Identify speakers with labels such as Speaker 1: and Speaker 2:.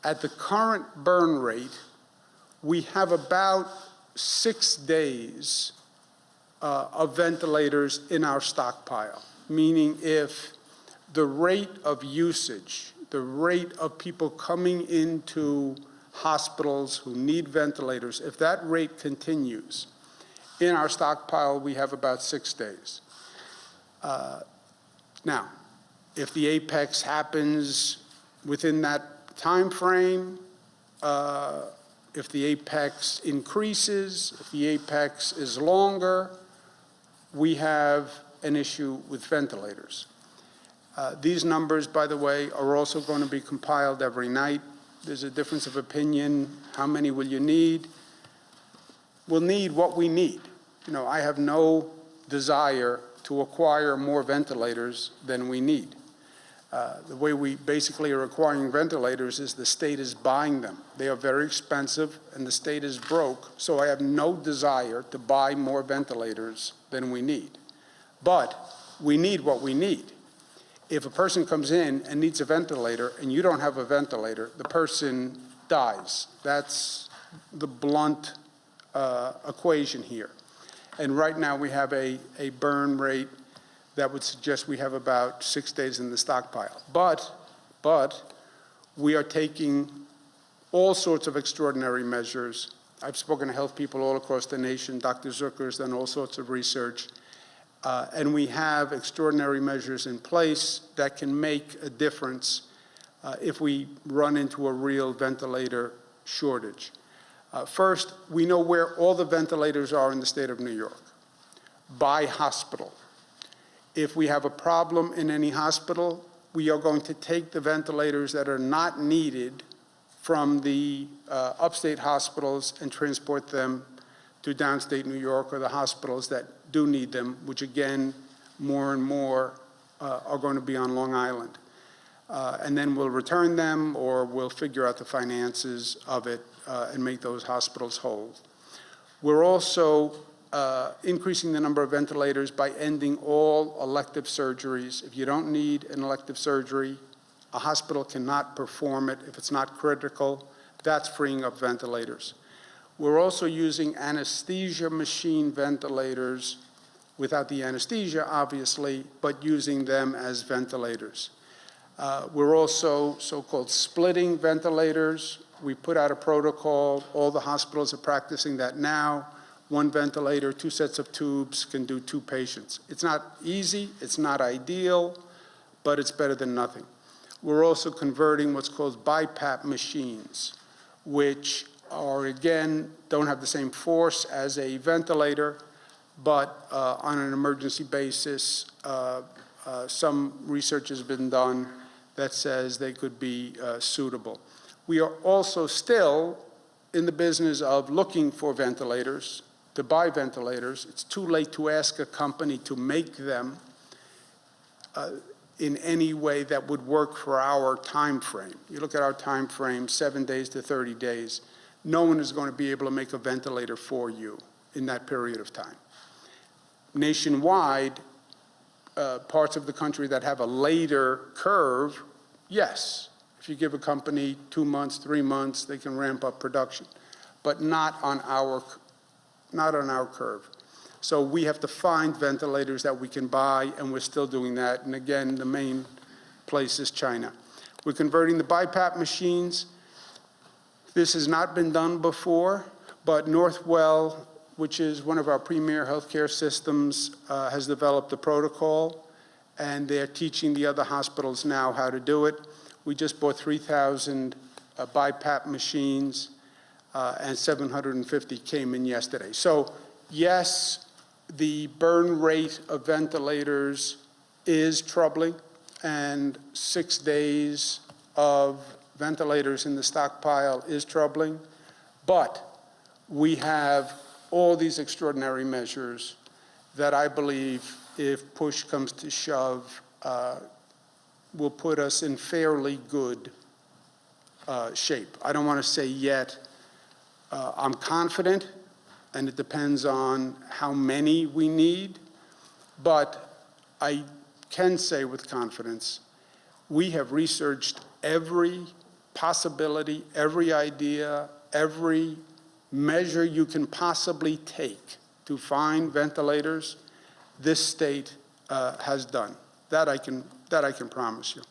Speaker 1: At the current burn rate, we have about 6 days of ventilators in our stockpile, meaning if the rate of usage, the rate of people coming into hospitals who need ventilators, if that rate continues, in our stockpile we have about 6 days. Now, if the apex happens within that time frame, if the apex increases, if the apex is longer, we have an issue with ventilators. These numbers, by the way, are also going to be compiled every night. There's a difference of opinion. How many will you need? We'll need what we need. You know, I have no desire to acquire more ventilators than we need. The way we basically are acquiring ventilators is the state is buying them. They are very expensive and the state is broke, so I have no desire to buy more ventilators than we need. But we need what we need. If a person comes in and needs a ventilator and you don't have a ventilator, the person dies. That's the blunt equation here. And right now we have a burn rate that would suggest we have about 6 days in the stockpile. But we are taking all sorts of extraordinary measures. I've spoken to health people all across the nation. Dr. Zucker's done all sorts of research. And we have extraordinary measures in place that can make a difference if we run into a real ventilator shortage. First, we know where all the ventilators are in the state of New York, by hospital. If we have a problem in any hospital, we are going to take the ventilators that are not needed from the upstate hospitals and transport them to downstate New York or the hospitals that do need them, which again, more and more are going to be on Long Island. And then we'll return them or we'll figure out the finances of it and make those hospitals whole. We're also increasing the number of ventilators by ending all elective surgeries. If you don't need an elective surgery, a hospital cannot perform it if it's not critical. That's freeing up ventilators. We're also using anesthesia machine ventilators without the anesthesia, obviously, but using them as ventilators. We're also so-called splitting ventilators. We put out a protocol. All the hospitals are practicing that now. 1 ventilator, 2 sets of tubes can do 2 patients. It's not easy, it's not ideal, but it's better than nothing. We're also converting what's called BiPAP machines, which are, again, don't have the same force as a ventilator, but on an emergency basis, some research has been done that says they could be suitable. We are also still in the business of looking for ventilators, to buy ventilators. It's too late to ask a company to make them in any way that would work for our time frame. You look at our time frame, 7 days to 30 days. No one is going to be able to make a ventilator for you in that period of time. Nationwide, parts of the country that have a later curve, yes. If you give a company 2 months, 3 months, they can ramp up production, but not on our curve. So we have to find ventilators that we can buy, and we're still doing that. And again, the main place is China. We're converting the BiPAP machines. This has not been done before, but Northwell, which is one of our premier healthcare systems, has developed a protocol, and they're teaching the other hospitals now how to do it. We just bought 3,000 BiPAP machines, and 750 came in yesterday. So yes, the burn rate of ventilators is troubling, and 6 days of ventilators in the stockpile is troubling, but we have all these extraordinary measures that I believe, if push comes to shove, will put us in fairly good shape. I don't want to say yet I'm confident, and it depends on how many we need, but I can say with confidence, we have researched every possibility, every idea, every measure you can possibly take to find ventilators, this state has done. That I can promise you.